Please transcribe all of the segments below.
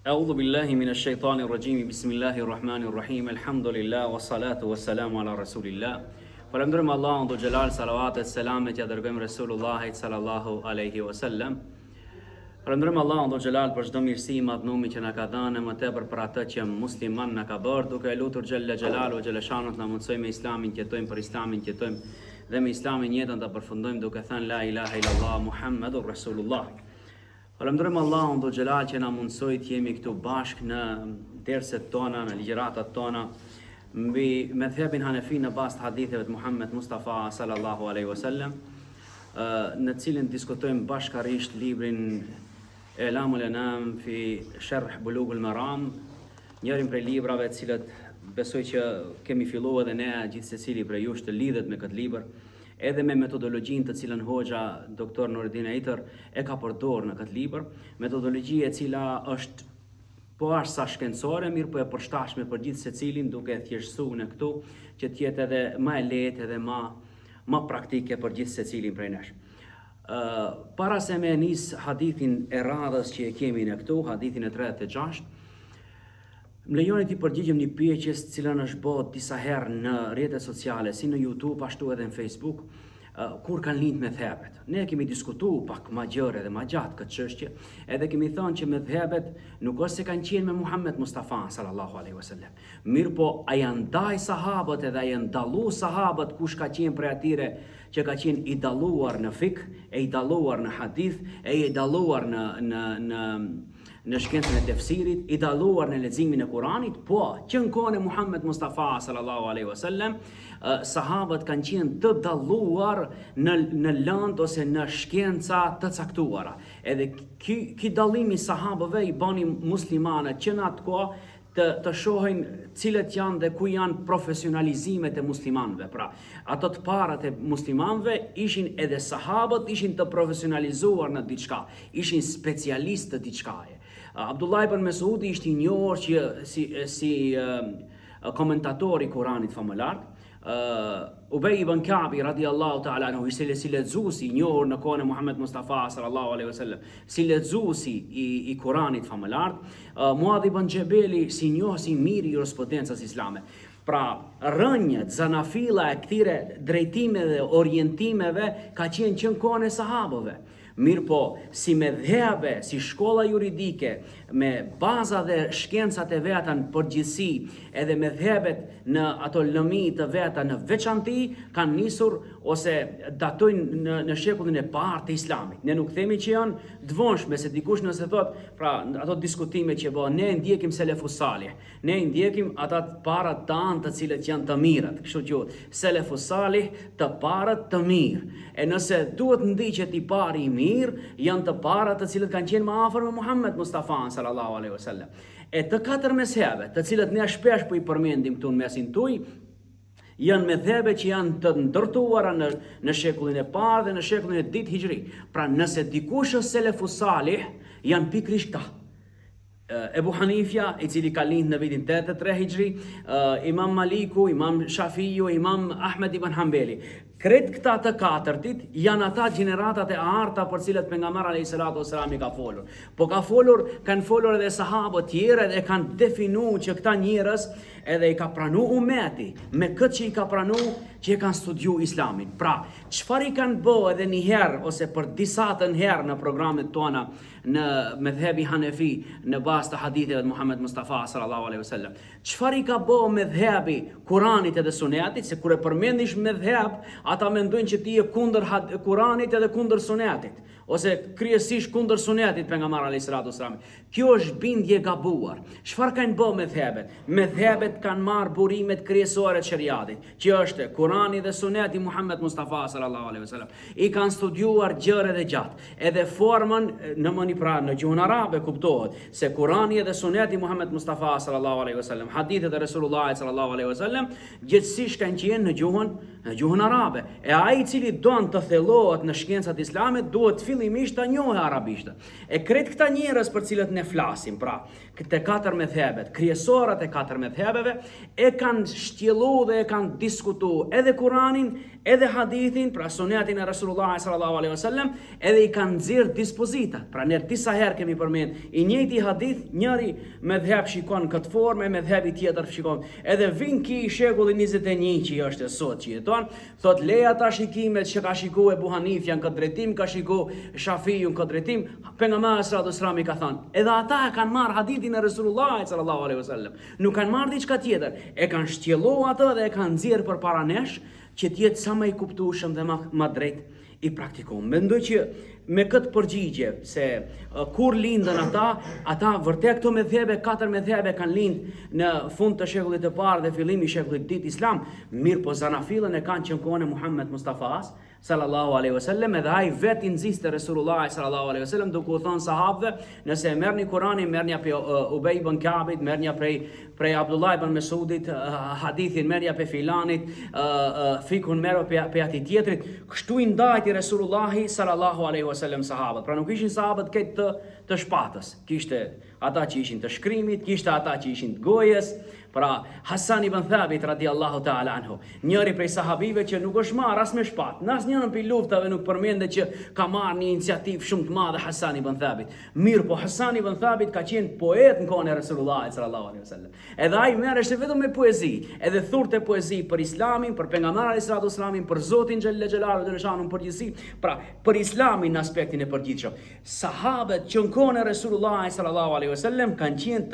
أعوذ بالله من الشيطان الرجيم بسم الله الرحمن الرحيم الحمد لله والصلاة والسلام على رسول الله Falënderojmë Allahun Dhu Xhelal, salavatet, selamet ja dërgojmë Resulullahit sallallahu alaihi wasallam. Falënderojmë Allahun Dhu Xhelal për çdo mirësi i madhnumi që na ka dhënë, më tepër për atë që musliman na ka bërë, duke lutur Xhella Xhelalu Xhelashanut na mundsoj me Islamin të jetojmë, për Islamin të jetojmë dhe me Islamin jetën ta përfundojmë duke thënë la ilaha illallah Muhammedur Rasulullah. Falënderojmë Allahun Dhu Xhelal që na mundsoi të jemi këtu bashkë në derset tona, në ligjëratat tona, mbi medhhabin Hanefi në bazë të haditheve të Muhammed Mustafa sallallahu alaihi wasallam, në cilin diskutojmë bashkërisht librin Elamul Anam fi Sharh Bulughul Maram, njërin prej librave të cilët besoj që kemi filluar edhe ne gjithsecili prej jush të lidhet me këtë libër, edhe me metodologjinë të cilën Hoxha Dr. Nureddin Aitër e ka përdorur në këtë libër, metodologji e cila është po ashtë sa shkencore, mirë po e përshtatshme për gjithë secilin, duke e thjeshtësuar në këtu që të jetë edhe më e lehtë edhe më praktike për gjithë secilin prej nesh. Para se me nis hadithin e radhës që e kemi në këtu, hadithin e 36, më lejoni t'i përgjigjem një pyetjes cilën është bërë disa herë në rrjetet sociale, si në YouTube, ashtu edhe në Facebook, kur kanë lind medhhabet. Ne kemi diskutuar pak më gjërë dhe më gjatë këtë çështje, edhe kemi thënë që medhhabet nuk është se kanë qenë me Muhammed Mustafa sallallahu alaihi wasallam. Mirë po, a janë ndaj sahabët edhe a janë dallu sahabët kush ka qenë prej atyre që ka qenë i dalluar në fik, e i dalluar në hadith, e i dalluar në shkencën e tefsirit, i dalluar në leximin e Kuranit, po që në kohën e Muhammed Mustafa sallallahu alaihi wasallam, sahabët kanë qenë të dalluar në lëndë ose në shkenca të caktuara. Edhe ky dallimi sahabëve i bani muslimanët që në atë kohë të shohin cilët janë dhe ku janë profesionalizimet e muslimanëve. Pra, ato të parat e muslimanëve ishin edhe sahabët, ishin të profesionalizuar në diçka, ishin specialistë të diçkaje. Abdullah ibn Mesudi ishte i njohur që si komentator i Kuranit famëlar. Ubej ibn Ka'bi radiallahu ta'ala anhu ishte si lexuesi i njohur në kohën e Muhammed Mustafa sallallahu alaihi wasallam, si lexuesi i Kuranit famëlar. Muadh ibn Jabeli si njohës i mirë i jurisprudencës islame. Pra, rënjët, zanafila e këtyre drejtimeve dhe orientimeve ka qenë që në kohën e sahabëve. Mirë po, si medhhabe, si shkolla juridike, me baza dhe shkencat e veta në përgjithësi, edhe medhhabet në ato lëmi të veta në veçanti, kanë nisur ose datojnë në shekullin e parë të Islamit. Ne nuk themi që janë dëvonshme, se dikush nëse thot, pra ato diskutime që bëhen, ne ndjekim selefus salih, ne ndjekim ata të parët tanë të cilët janë të mirët, kështu quhet, selefus salih të parët të mirë. E nëse duhet ndiqet i pari i mirë, janë të parat të cilët kanë qenë më afër me Muhammed Mustafa sallallahu alaihi wasallam. E të katër mezhebe, të cilët ne shpesh po i përmendim këtu në mesin tuaj, janë medhhebe që janë të ndërtuara në shekullin e parë dhe në shekullin e dytë hijri. Pra nëse dikush është selefus salih, janë pikërisht këta. Ebu Hanifja, i cili ka lind në vitin 83 hijri, Imam Maliku, Imam Shafiu, Imam Ahmed ibn Hanbeli. Kretë këta të katërtit janë ata gjeneratat e arta për cilët pejgamberi alayhi salatu wasalam i ka folur. Po kanë folur edhe sahabët tjerë dhe kanë definuar që këta njerëz edhe i ka pranu umeti me këtë që i ka pranu që e kanë studiu islamin. Pra, çfarë i kanë bërë edhe një herë ose për disa të herë në programet tona në medhhebi Hanefi në bazë të haditheve të Muhammed Mustafa sallallahu alaihi wasallam. Çfarë i ka bërë medhhebi Kuranit edhe Sunetit, se kur e përmendish medhheb, ata mendojnë që ti je kundër Kuranit edhe kundër Sunetit, ose kryesisht kundër Sunetit pejgamberi alayhi salatu wasalam. Kjo është bindje gabuar. Çfarë kanë bërë medhhebet? Medhhebet kanë marrë burimet kryesore të shariatit, që është Kurani dhe Suneti Muhammed Mustafa sallallahu alaihi wasallam. I kanë studiuar gjëra dhe gjatë, edhe formën në gjuhën arabe kuptohet se Kurani dhe Suneti Muhammed Mustafa sallallahu alaihi wasallam, hadithet e Resulullahit sallallahu alaihi wasallam, gjithsesi kanë qenë në gjuhën arabe. E ai i cili don të thellohet në shkencat islame duhet fillimisht ta njohë arabishtë. E kretë këta njerëz për cilët ne flasim, pra, këte 4 medhebet, kryesorat e 4 medhebeve, e kanë shtjellu dhe e kanë diskutu edhe Kuranin, edhe hadithin, pra sunetin e Rasulullah sallallahu alaihi wasallam, edhe i kanë nxjerr dispozitat. Pra ne disa herë kemi përmend, i njëjti hadith, njëri medheb shikon këtë formë, medhebi tjetër shikon. Edhe vin ki shekulli 21 që është sot që jeton, thot leja ta shikimet që ka shikuar Ebu Hanifja në këtë drejtim, ka shikuar Shafiu në këtë drejtim, pejgamberi sallallahu alaihi wasallam ka thënë. Edhe ata kanë marrë hadithin e Rasulullah sallallahu alaihi wasallam. Nuk kanë marrë diçka tjetër, e kanë shtjelluar atë dhe e kanë nxjerr përpara nesh që të jetë sa më i kuptueshëm dhe më drejt i praktikuar. Mendoj që me këtë përgjigje se kur lindën ata vërtet këto medhebe, 4 medhebe kanë lind në fund të shekullit të parë dhe fillimi i shekullit të dytë islam, mirë po zanafillën e kanë që në kohën e Muhammed Mustafas sallallahu alaihi wasallam, edhe ai vetë nxiste Resulullah sallallahu alaihi wasallam duke u thënë sahabëve, nëse merrni Kur'anin, merrni prej Ubej ibn Ka'bit, merrni prej Abdullah ibn Mesudit, hadithin merrni prej filanit, fikun merrni prej atij tjetrit. Kështu i ndajti Resulullah sallallahu alaihi wasallam sahabët. Pra nuk ishin sahabët këtë të shpatës. Kishte ata që ishin të shkrimit, kishte ata që ishin të gojës. Pra Hasan ibn Thabit radiallahu ta'ala anhu, njëri prej sahabive që nuk është marrë as me shpatë. Në asnjërin prej luftave nuk përmendet që ka marrë një iniciativë shumë të madhe Hasan ibn Thabit. Mirë, po Hasan ibn Thabit ka qenë poet në kohën e Resulullahit sallallahu alaihi wasallam. Edhe ai merreshte vetëm me poezi, edhe thurte poezi për Islamin, për pejgamberin sallallahu alaihi wasallam, për Zotin xhallal xhelalu dhe në përgjithësi, pra për Islamin në aspektin e përgjithshëm. Sahabët që në kohën e Resulullahit sallallahu alaihi wasallam kanë qenë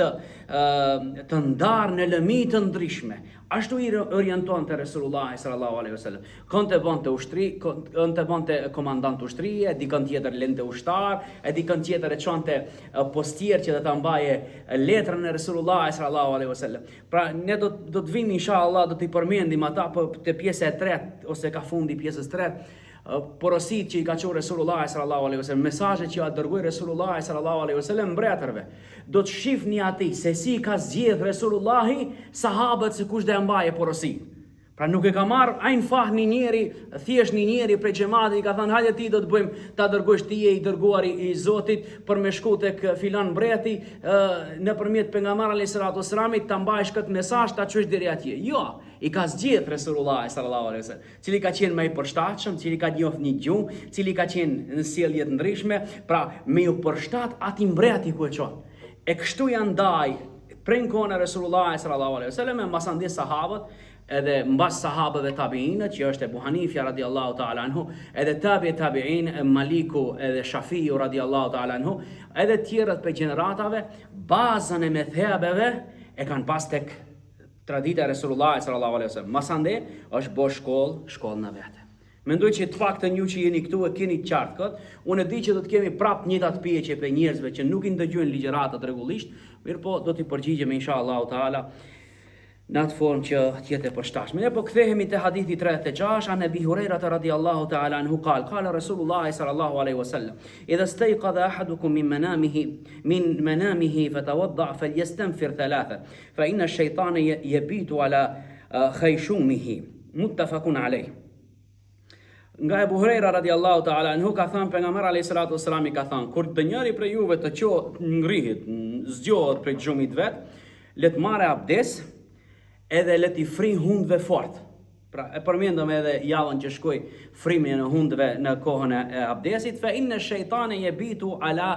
të ndarë në lëmi të ndryshme. Ashtu i orientonte Resulullah sallallahu alaihi wasallam. Konte bonte ushtri, konte bonte komandant ushtrie, dikën tjetër lente ushtar, e dikën tjetër e çonte postier që do ta mbaje letrën e Resulullah sallallahu alaihi wasallam. Pra ne do të vim inshallah, do t'i përmendim ata te pjesa e tretë ose ka fundi pjesës së tretë. Porosit që i ka qenë Resulullah sallallahu alaihi wasallam, mesazhet që ia dërgoi Resulullah sallallahu alaihi wasallam mbretërve. Do të shihni aty se si ka zgjedh Resulullahi sahabët se kush do e mbaje porosin. Pra nuk e ka marrë ajn fah një njeri, thjesht një njeri prej xhamatit, i ka thënë hajde ti do të bëjmë, ta dërgosh ti i dërguari i Zotit për me shku tek filan mbreti, nëpërmjet pejgamberit alayhis salatu wassalamit ta mbajsh këtë mesazh, ta çosh deri atje. Jo, i ka zgjedh Resulullah sallallahu alaihi wasallam, cili ka qenë më i përshtatshëm, cili ka njohur një gjuhë, cili ka qenë në sjellje të ndryshme, pra me u përshtat atij mbreti ku e çon. E kështu janë ndaj prej kohën e Resulullah sallallahu alaihi wasallam, mbas andej sahabët, edhe mbas sahabëve tabiinët që është Ebu Hanifja radiallahu ta'ala anhu, edhe tabiin Maliku edhe Shafiu radiallahu ta'ala anhu, edhe tjerët për gjeneratave, bazën e medhebeve e kanë pas tek tradita e Resulullah sallallahu alaihi wasallam. Masande është bo shkollë në vete. Mendoj që të faktën ju që jeni këtu e keni qartë këtë, unë e di që do të kemi prap njëjtat pyetje për njerëzve që nuk i ndëgjojnë ligjëratat rregullisht, mirë po do t'i përgjigjemi inshallah taala në atë formë që tjetë e përshtatshme. Ne po kthehemi te hadithi 36 an Abi Huraira radhiyallahu ta'ala anhu qala Rasulullah sallallahu alaihi wasallam idha istayqadha ahadukum min manamihi fatawadda falyastanfir thalatha fa inna ash-shaytana yabitu ala khayshumihi muttafaqun alayh. Nga Abu Huraira radhiyallahu ta'ala anhu ka thënë pejgamberi alayhis salatu wassalam ka thënë kur të njëri prej juve të ngrihet, zgjohet prej xhumit vet, le të marrë abdes edhe le t'i fri hundëve fort. Pra e përmendëm edhe javën që shkoi frimin e hundëve në kohën e abdesit, fa inna shejtane yabitu ala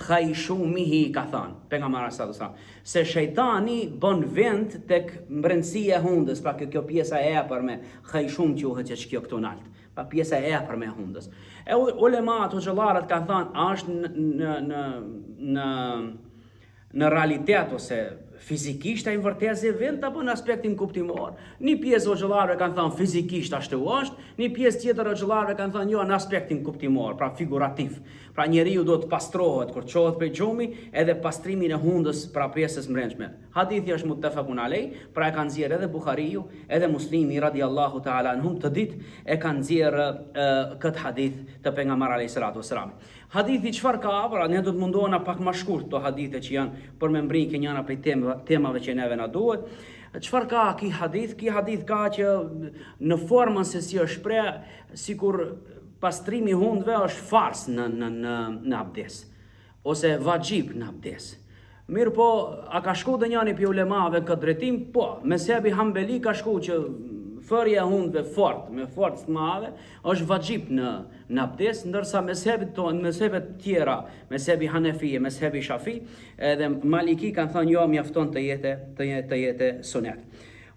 khayshumihi ka thënë pejgamberi sallallahu alaihi wasallam, se shejtani bën vend tek mbrëmësia e hundës, pra kjo pjesa e epërme, khayshum quhet që kjo këtu nalt. Pa pjesa e epërme e hundës. E ulemat o xhallarët kanë thënë është në realitet ose fizikisht ai vërtet se vend apo në aspektin kuptimor. Një pjesë o xhallarëve kanë thënë fizikisht ashtu është, një pjesë tjetër o xhallarëve kanë thënë jo në aspektin kuptimor, pra figurativ. Pra njeriu do të pastrohet kur çohet prej xhumi, edhe pastrimin e hundës pra pjesës mbrëmshme. Hadithi është muttafaqun alej, pra e kanë nxjerrë edhe Buhariu, edhe Muslimi radiallahu ta'ala anhum të ditë e kanë nxjerrë këtë hadith të pejgamberit alayhis salatu wassalam. Hadithi çfarë ka? Pra ne do të mundohena pak më shkurt këto hadithe që janë për me mbrikë njëra prej temave që neve na duhet. Çfarë ka ky hadith? Ky hadith ka që në formën se si është shpreh, sikur pastrimi i hundëve është fars në abdes, ose vajib në abdes. Mirë po, a ka shku dhe njani për ulemave këtë drejtim? Po, mezhebi Hambeli ka shku që fërja e hundëve me forcë të madhe, është vajib në abdes, ndërsa mezhebet tjera, mezhebi Hanefije, mezhebi Shafi, edhe Maliki kanë thënë jo, mjafton të jetë sunet.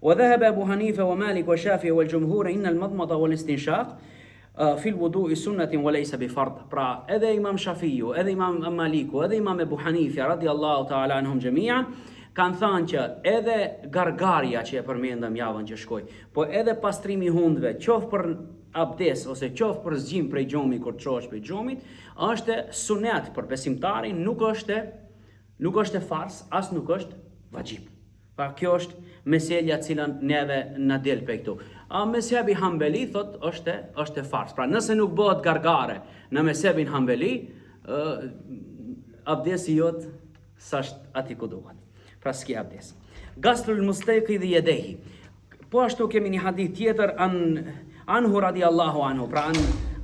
وذهب أبو حنيفة ومالك والشافعي والجمهور إن المضمضة والاستنشاق في الوضوء سنة وليس بفرض. Pra, edhe Imam Shafiu, edhe Imam Maliku, edhe Imam Abu Hanifa radiallahu ta'ala anhum gjemian, kanë thënë që edhe gargarja që e përmendëm javën që shkoj, po edhe pastrimi i hundëve, qoftë për abdes ose qoftë për zgjim prej gjumit kur çohesh prej gjumit, është sunet për besimtarin, nuk është fars, as nuk është vajib. Pra kjo është meselja cilën neve na del pe këtu. A mezhebi Hambeli thot është fars. Pra nëse nuk bëhet gargare në mezhebin Hambeli, abdesi jot s'është aty ku duhet. Pra s'ki abdes. Ghaslul mustaqidhi yadayhi. Po ashtu kemi një hadith tjetër anhu radiallahu anhu, pra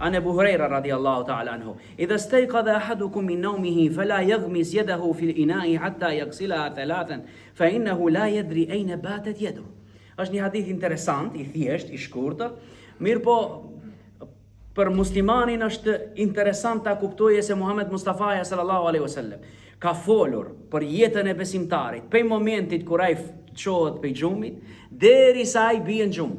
عن أبو هريرة رضي الله تعالى عنه إذا استيقظ أحدكم من نومه فلا يغمس يده في الإناء حتى يغسلها ثلاثا فإنه لا يدري أين باتت يده. është një hadith interesant, i thjesht, i shkurtër, mirë po për muslimanin është interesant ta kuptojë se Muhammed Mustafa sallallahu alaihi wasallam ka folur për jetën e besimtarit prej momentit kur ai çohet prej xhumit derisa ai bie në xhum.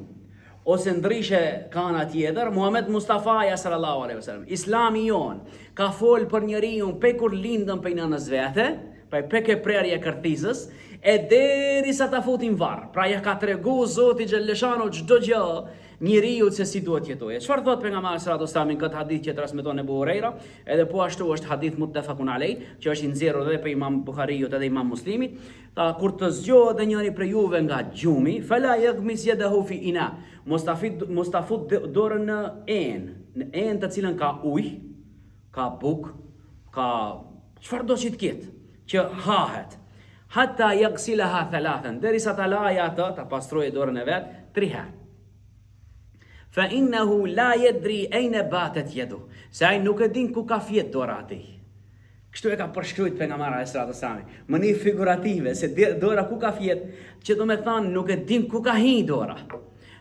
Ose ndryshe ka ana tjetër, Muhammed Mustafa sallallahu alaihi wasallam, Islami jon ka fol për njeriu pe kur lindën pe nënës vete, pe ke prerje kërthisës, e derisa ta futin varr. Pra ja ka tregu Zoti xhelleshano çdo gjë njeriu se si duhet jetojë. Çfarë thot pejgamberi sallallahu alaihi wasallam këtë hadith që transmeton Abu Huraira, edhe po ashtu është hadith muttafaqun alej, që është i nxjerrur edhe pe Imam Buhariut edhe Imam Muslimit, ta kur të zgjohet njëri prej juve nga gjumi, fala yaghmis yadahu fi ina. Mustafut dorën në enë të cilën ka ujë, ka buk, ka çfarë do që të ketë, që hahet. Hatta yaghsilaha thalathan, derisa ta lajë atë, ta pastrojë dorën e vet 3 herë. Fa innahu la yadri ayna batat yaduhu. Se ai nuk e din ku ka fjet dora atij. Kështu e ka përshkruajtur pejgamberi sallallahu alajhi wasallam, në mënyrë figurative, se dora ku ka fjet, që do të thonë nuk e din ku ka hi dora.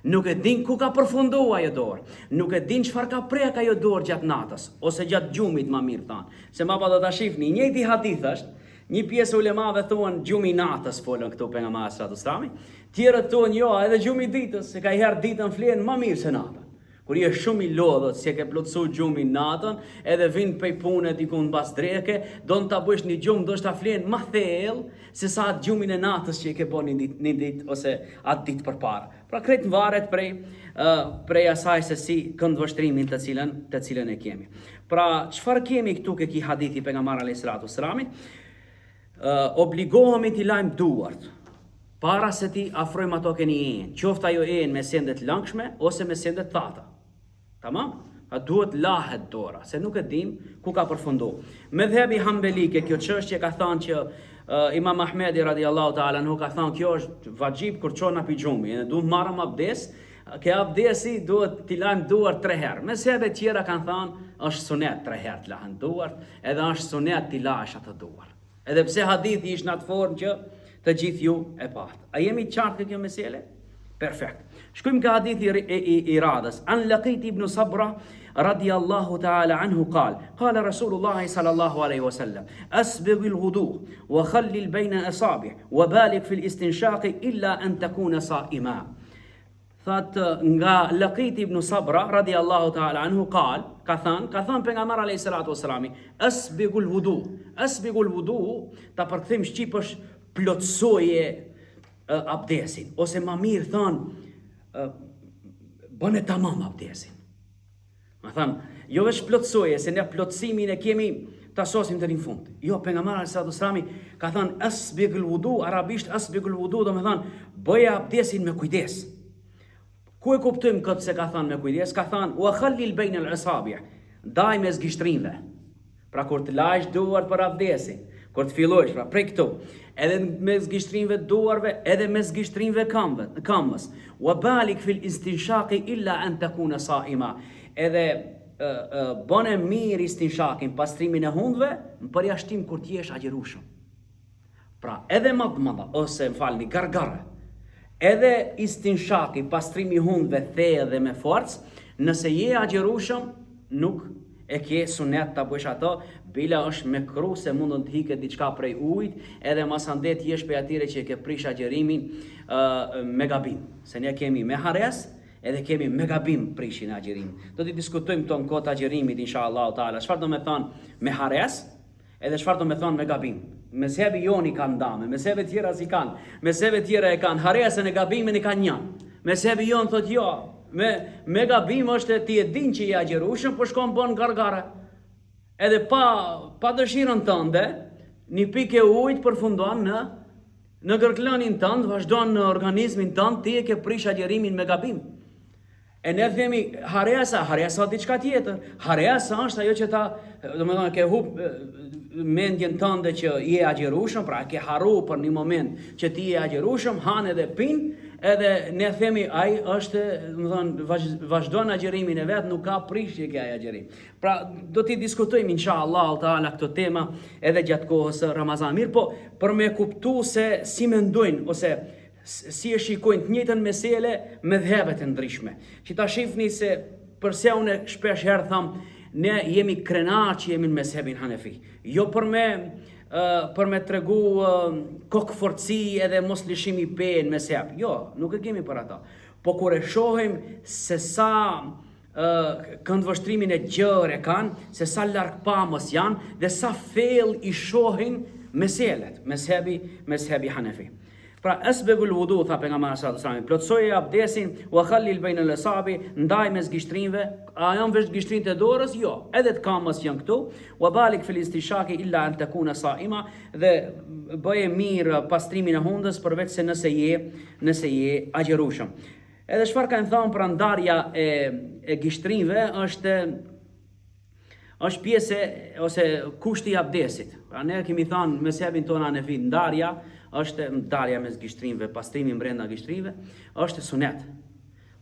Nuk e din ku ka përfunduar ajo dorë, nuk e din çfarë ka prek ajo dorë gjatë natës ose gjatë gjumit, më mirë thënë. Se më pa do ta shihni, njëjti hadith është, një pjesë ulemave thuan gjumi natës folën këtu pejgamberi sallallahu alajhi wasallam, tjerët thuan jo, edhe gjumi ditës, se ka herë ditën flen më mirë se natën. Kur je shumë i lodhët, si e ke plotësu gjumin natën, edhe vinë pej pune diku në bas dreke, do në ta bësh një gjumë, do shta flenë më thellë, se sa atë gjumin e natës që i ke bo një ditë, ose atë ditë për parë. Pra kretë varet prej asaj se si këndvështrimin të cilën e kemi. Pra, çfarë kemi këtu ke ki hadithi pejgamberi alayhis salatu wassalam? Obligohemi t'i lajmë duart, para se ti afrojmë ato keni enë, qoftë ajo enë me sendet langshme, ose me sendet thata. Tamam? A duhet lahet dora, se nuk e dim ku ka përfundu. Medhebi Hambelike, kjo çështje ka thënë që Imam Ahmedi radiallahu ta'ala anhu ka thënë kjo është vajib kur çon api xhumi, ne duhet marrëm abdes, ke abdesi duhet t'i lajmë duart 3 herë. Mezhebe tjera kanë thënë është sunet 3 herë të lahen duart, edhe është sunet t'i lash ato duart. Edhe pse hadithi ishte në atë formë që të gjithë ju e paht. A jemi qartë kjo mesele? Perfekt. Shkojmë ka hadithi i radhës. An Laqit ibn Sabra radiyallahu ta'ala anhu قال رسول الله صلى الله عليه وسلم أسبغ الوضوء وخلل بين أصابع وبالغ في الاستنشاق إلا أن تكون صائما. Thot nga Laqit ibn Sabra radiyallahu ta'ala anhu ka thënë pejgamberi alayhi salatu wassalam asbigul wudu, ta përkthim shqip është plotësoje abdesin, ose më mirë thënë bëne tamam abdesin. Më thënë, jo veç plotësoje, se ne plotësimin e kemi ta sosim të një fund. Jo, pejgamberi alayhi salatu wassalam ka thënë asbigul wudu, arabisht asbigul wudu do të thënë bëje abdesin me kujdes. Ku e kuptojmë këtë se ka thënë me kujdes? Ka thënë wa khallil bayna al-asabi', daj mes gishtrinve. Pra kur të lajsh duart për abdesin, kur të fillojsh, pra prej këtu, edhe mes gishtrinve duarve, edhe mes gishtrinve këmbës. Wa balik fil istinshaqi illa an takuna sa'ima. Edhe bën e mirë istinshakin, pastrimin e hundëve, në përjashtim kur ti jesh agjerueshëm. Pra, edhe madhmada ose m'falni gargare, edhe istinshaki, pastrimi i hundëve thellë dhe me forcë, nëse je agjerueshëm, nuk e ke sunet ta bësh ato, bila është me kru se mundën të hiket diçka prej ujit, edhe masandet jesh për atyre që e ke prish agjerimin me gabim. Se ne kemi me hares, edhe kemi me gabim prishin e agjerimin. Do t'i diskutojmë këto në kohë të agjerimit, inshallah taala. Çfarë do me thonë me hares, edhe çfarë do me thonë me gabim. Mezhebi joni kanë dame, mezhebe tjera si kanë, mezhebe tjera e kanë, haresën e gabimin e kanë një. Mezhebi jon thotë jo, me gabim është ti e din që i agjerueshëm, po shkon bën gargare. Edhe pa dëshirën tënde, një pikë e ujit përfundon në gërklënin tënd, vazhdon në organizmin tënd, ti e ke prish agjerimin me gabim. E ne themi haresa diçka tjetër. Haresa është ajo që domethënë ke hub mendjen tënde që je agjerueshëm, pra ke harru për një moment që ti je agjerueshëm, han edhe pin, edhe ne themi ai është, domethënë vazhdon agjerimin e vet, nuk ka prishje ke ai agjerim. Pra do t'i diskutojmë inshallah taala këto tema edhe gjatë kohës së Ramazan. Mirë, po për me kuptu se si mendojnë ose si e shikojnë të njëjtën mesele me dhëbet e ndryshme. Që ta shifni se përse unë shpesh herë tham, ne jemi krenar që jemi në mezhebin Hanefi. Jo për me tregu kokëforci edhe mos lishimi pe në mezheb. Jo, nuk e kemi për ata. Po kur e shohim se sa këndvështrimin e gjerë e kanë, se sa larg pamës janë dhe sa fel i shohin meselet, mezhebi Hanefi. Pra asbegul wudu, tha pejgamberi sallallahu alajhi wasallam, plotsoje abdesin wa khallil bayna al-asabi, ndaj mes gishtrinjve, a janë veç gishtrinjt e dorës? Jo, edhe të kamës janë këtu, wa balik fil istishaki illa an takuna saima, dhe bëje mirë pastrimin e hundës përveç se nëse je agjerueshëm. Edhe çfarë kanë thënë për ndarja e gishtrinjve është pjesë ose kushti i abdesit. Pra ne kemi thënë mezhebin tonë Hanefi, ndarja është ndarja mes gishtrinjve, pastrimi brenda gishtrinjve, është sunet.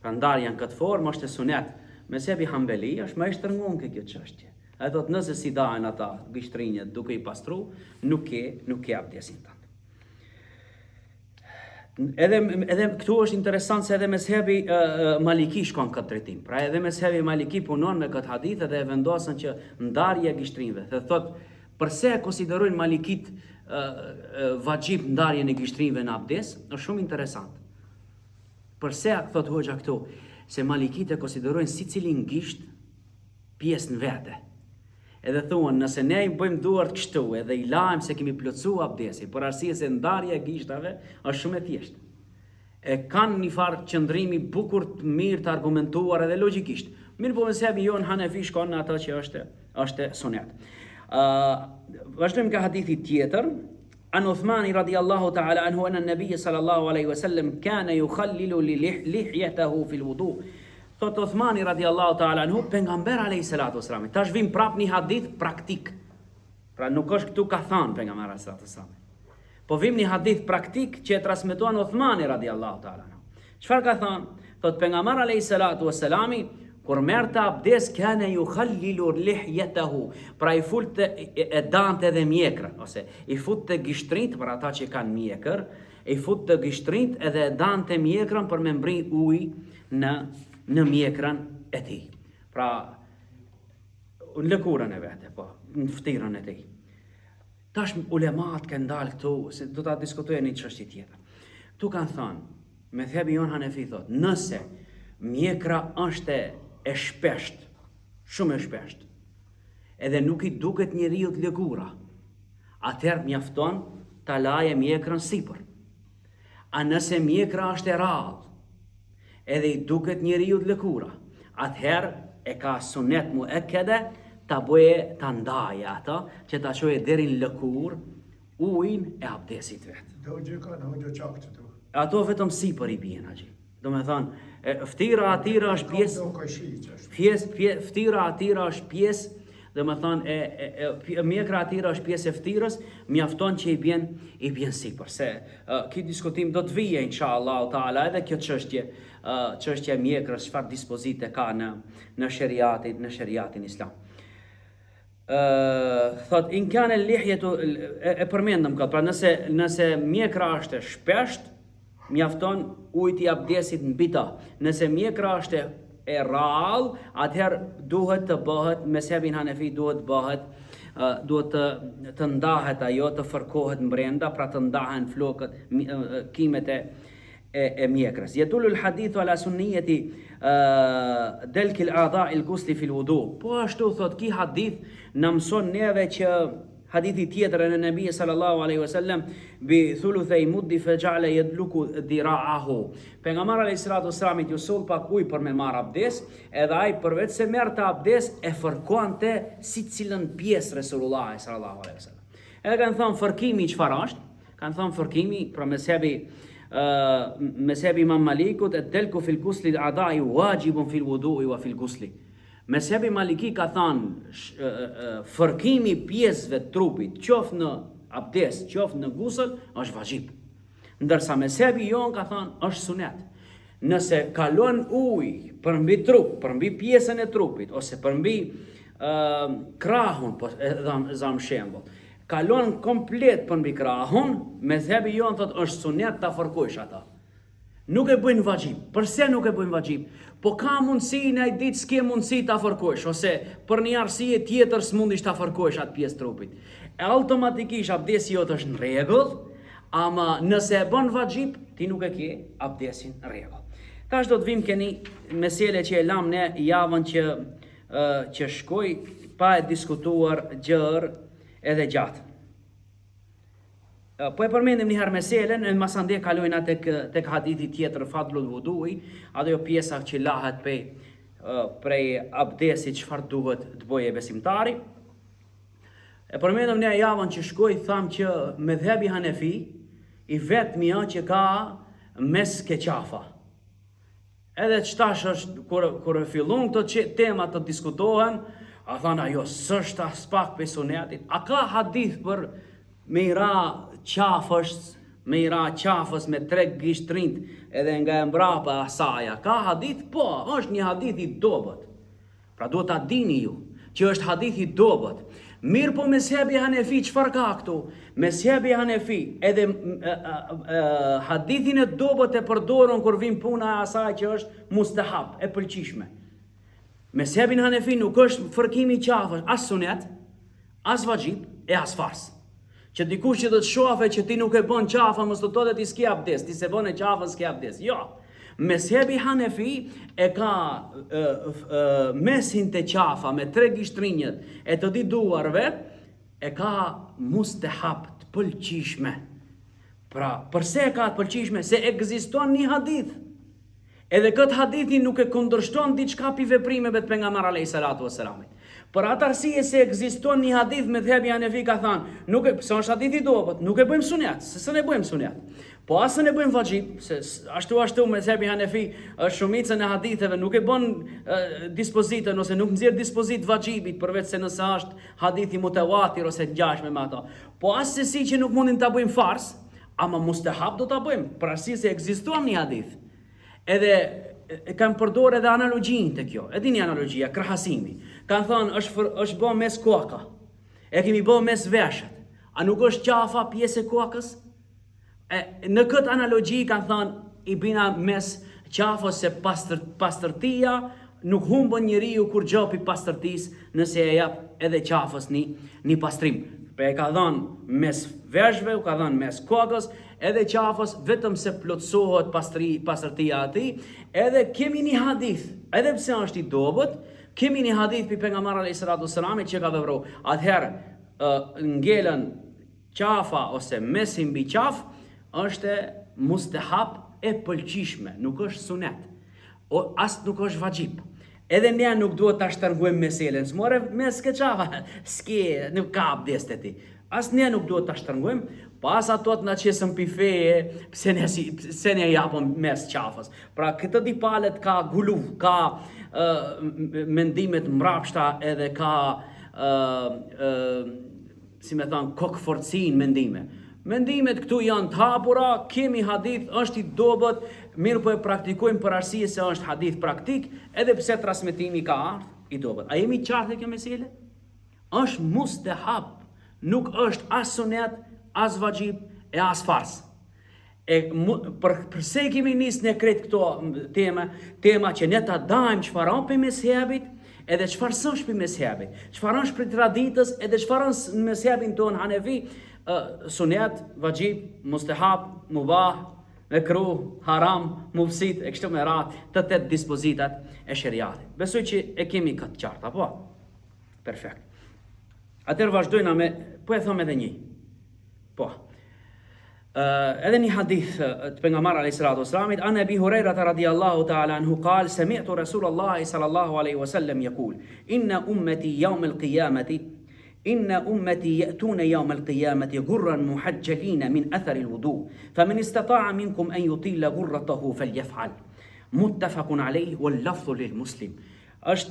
Pra ndarja në këtë formë është sunet. Mezhebi Hanbeli është më i shtrënguar ke kjo çështje. Ai thotë nëse si dahen ata gishtrinjët duke i pastru, nuk ke abdesin tënd. Edhe këtu është interesant se edhe mezhebi Maliki shkon këtë drejtim. Pra edhe mezhebi Maliki punon me këtë hadith dhe e vendosën që ndarja e gishtrinjve. Dhe thotë përse konsiderojnë Malikit vajib ndarjen e gishtrinjve në abdes, është shumë interesant. Përse thot hoxha këtu, se Malikit e konsiderojnë si cilin gisht pjesë në vete. Edhe thuan, nëse ne i bëjmë duart kështu edhe i lajmë se kemi plotsu abdesi, për arsye se ndarja e gishtave është shumë e thjeshtë. E kanë një farë qëndrimi bukur të mirë të argumentuar edhe logjikisht. Mirë po mezhebi jon Hanefi shkon në ato që është sunet. Vazhdojmë ka hadithi tjetër. An Uthmani radiallahu ta'ala anhu anna an-nabiy sallallahu alaihi wasallam kana yukhallilu li lihyatahu fi al-wudu. Thot Uthmani radiallahu ta'ala anhu, pejgamber alayhi salatu wasalam. Tash vim prap një hadith praktik. Pra nuk është këtu ka thënë pejgamberi alayhi salatu wasalam. Po vim një hadith praktik që e transmeton Uthmani radiallahu ta'ala anhu. Çfarë ka thënë? Thot pejgamberi alayhi salatu wasalam, kur merrte abdes kana yukhallilu lihyatahu, pra i fulte e dante dhe mjekrën, ose i futte gishtrinjt për ata që kanë mjekër, i futte gishtrinjt edhe e dante mjekrën për me mbri ujë në mjekrën e tij. Pra në lëkurën e vete, po, në ftirën e tij. Tash ulemat kanë dalë këtu, se do ta diskutojnë një çështje tjetër. Tu kanë thënë, mezhebi jon Hanefi thotë, nëse mjekra është e shpesht, shumë e shpesht, edhe nuk i duket njeriu të lëkura, atëherë mjafton ta laje mjekrën sipër. A nëse mjekra është e rrallë, edhe i duket njeriu të lëkura, atëherë e ka sunet muakkede ta bëje ta ndaje ata që ta çoje deri në lëkur ujin e abdesit vet. Ato vetëm sipër i bien aty. Do me thënë, ftira atyra është pjesë, ftira atyra është pjesë, dhe më thonë mjekra atira është pjesë e ftyrës, mjafton që i bjen sipër. Se ky diskutim do të vijë inshallah taala edhe kjo çështje e mjekrës, çfarë dispozite ka në sheriatin islam. Thot in kana al-lihyetu e përmendëm këtë, pra nëse mjekra është shpesht, mjafton ujti i abdesit mbi ta. Nëse mjekra është e rrallë, atëherë duhet të bëhet, mezhebin Hanefi duhet të ndahet ajo, të fërkohet brenda, pra të ndahen flokët, kimet e mjekrës. Yadullu al-hadithu ala sunniyati dalk al-a'dha' al-ghusl fi al-wudu. Po ashtu thot ki hadith na mëson neve që hadithi tjetër e Nabi sallallahu alaihi wasallam bi thuluthai muddi fa ja'ala yadluku dira'ahu. Pejgamberi alayhi salatu wasallam ju sol pak ujë për me marr abdes, edhe ai përveç se merrte abdes e fërkonte sicilën pjesë Resulullah sallallahu alaihi wasallam. Edhe kanë thënë fërkimi çfarë është? Kanë thënë fërkimi për mezhebi Imam Malikut ad-dalku fil ghusli al-a'da'i wajibun fil wudu'i wa fil ghusli. Mezhebi Maliki ka thënë fërkimi pjesëve të trupit, qoftë në abdes, qoftë në gusl, është vajib. Ndërsa mezhebi jon ka thënë është sunet. Nëse kalon ujë përmbi trup, përmbi pjesën e trupit, ose përmbi krahun, po zam shembull, kalon komplet përmbi krahun, mezhebi jon thotë është sunet ta fërkosh ata. Nuk e bëjnë vajib. Përse nuk e bëjnë vajib? Po ka mundësi në ai ditë s'ke mundësi ta fërkosh, ose për një arsye tjetër s'mundish ta fërkosh atë pjesë trupit. E automatikisht abdesi jot është në rregull, ama nëse e bën vajib, ti nuk e ke abdesin në rregull. Tash do të vim keni mesele që e lam ne javën që shkoi pa e diskutuar gjërë edhe gjatë. Po e përmendim një herë meselen, e masande kalojna tek hadithi tjetër fadlul wudu'i, ajo pjesa që lahet prej abdesit çfarë duhet të bëjë besimtari. E përmendëm një javën që shkoi, tham që mezhebi Hanefi i vetmi që ka mes keqafa. Edhe çtash është kur fillon këto tema të diskutohen, a thanë ajo s'është as pak pe sunetit. A ka hadith për me i ra qafës me 3 gishtrinjt edhe nga e mbrapa asaja. Ka hadith? Po, është një hadith i dobët. Pra duhet ta dini ju që është hadith i dobët. Mirë po mezhebi Hanefi çfarë ka këtu? Mezhebi Hanefi edhe hadithin e dobët e përdorën kur vin puna e asaj që është mustahab, e pëlqishme. Mezhebi Hanefi nuk është fërkimi i qafës as sunet, as vajib e as fars. Që dikush që do të shohë që ti nuk e bën qafën, mos do të thotë ti s'ke abdes, ti se bën e qafën s'ke abdes. Jo. Mezhebi Hanefi e ka mesin të qafa me 3 gishtrinjët e të dy duarve, e ka mustahab të pëlqishme. Pra, përse e ka të pëlqishme? Se ekziston një hadith. Edhe këtë hadithi nuk e kundërshton diçka pi veprimeve të pejgamberit alayhis salatu wassalam. Për atë arsye se ekziston një hadith mezhebi Hanefi ka thënë, nuk e pse është hadith i dobët, nuk e bëjmë sunet, se s'e bëjmë sunet. Po as ne bëjmë vajib, se ashtu mezhebi Hanefi është shumicën e haditheve nuk e bën dispozitën ose nuk nxjerr dispozit vajibit përveç se nëse është hadithi mutawatir ose të ngjashme me ato. Po as se si që nuk mundin ta bëjmë fars, ama mustahab do ta bëjmë, për arsye se ekziston një hadith. Edhe kanë përdorur edhe analogjinë te kjo. E dini analogjia, krahasimi. Kanë thënë është bë mes koka. E kemi bë mes veshët. A nuk është qafa pjesë e kokës? Në këtë analogji kanë thënë i bina mes qafës se pastërtia nuk humbën njeriu kur gjopi pastërtisë nëse e jap edhe qafës një pastrim. Pra e ka dhënë mes veshëve, u ka dhënë mes kokës, edhe qafës, vetëm se plotësohet pastërtia atij, edhe kemi një hadith, edhe pse është i dobët, kemi një hadith për pejgamberin alayhis salatu wassalam që ka vepruar. Atëherë ngelën qafa ose mesi mbi qaf është mustahab e pëlqishme, nuk është sunet, as nuk është vajib. Edhe ne nuk duhet ta shtrëngojmë meselen, s'more mes ke qafa, s'ke, nuk ka abdes te ti. As ne nuk duhet ta shtrëngojmë, pas ato të na qesën pifeje, pse ne japëm mes qafës. Pra këtë dipalet ka guluv, ka mendimet mrapshta edhe ka si me thënë, kokëforcin mendime. Mendimet këtu janë të hapura, kemi hadith, është i dobët, mirë po e praktikojmë për arsye se është hadith praktik, edhe pse transmetimi ka ardhur i dobët. A jemi qartë kjo mesele? Është mustahab, nuk është as sunet, as vajib e as fars. Përse kemi nisë në kretë këto tema që ne ta dajmë çfarë për mezhebit, edhe çfarë s'është për mezhebit, çfarë është për traditës, edhe çfarë është në mezhebin tonë hanefi, sunet, vajib, mustahab, mubah, mekruh, haram, mufsit, e kështu me radhë të 8 dispozitat e shariatit. Besoj që e kemi këtë qartë, apo? Perfekt. Atëherë vazhdojna me, po e them edhe një. Po. Edhe një hadith të pejgamberit alayhis salatu wassalam, an Abi Huraira radhiyallahu ta'ala anhu qal sami'tu Rasulullah sallallahu alayhi wasallam yaqul inna ummati yawm al-qiyamati إن أمتي يأتون يوم القيامة غرا محجلين من أثر الوضوء فمن استطاع منكم أن يطيل غرته فليفعل متفق عليه واللفظ للمسلم. është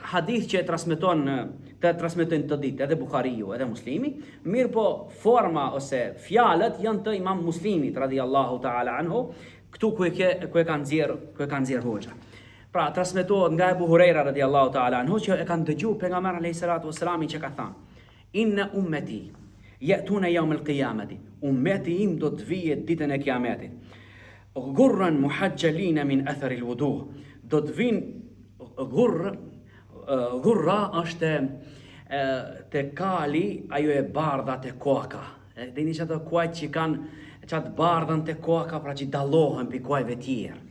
hadith që transmetojnë të ditë edhe Buhariu edhe Muslimi, mirë po forma ose fjalët janë të Imam Muslimit radhiyallahu ta'ala anhu, këtu ku e kanë nxjerr hoxha. Pra transmetohet nga Abu Huraira radhiyallahu ta'ala anhu që e kanë dëgjuar pejgamberin alayhis salatu wassalamin që ka thënë: Inna ummeti ya'tuna yawm al-qiyamati, ummeti im do të vijë ditën e kiametit. Ghurran muhajjalina min athar al-wudu, do të vinë ghurra është te kali ajo e bardha te koka. Dini që ato kuajt që kanë qatë bardhën te koka, pra që dallohen pi kuajve tjerë.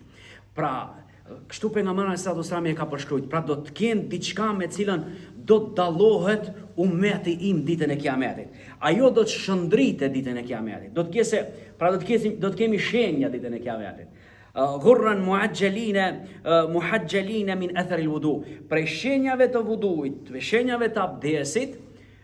Pra kështu pejgamberi sallallahu alajhi wasallam e ka përshkruajtur, pra do të kenë diçka me cilën do të dallohet ummeti im ditën e kiametit. Ajo do të shndritet ditën e kiametit. Do të kemi shenja ditën e kiametit. Ghurran muhajjalina min athar al-wudu. Prej shenjave të vuduit, shenjave të abdesit,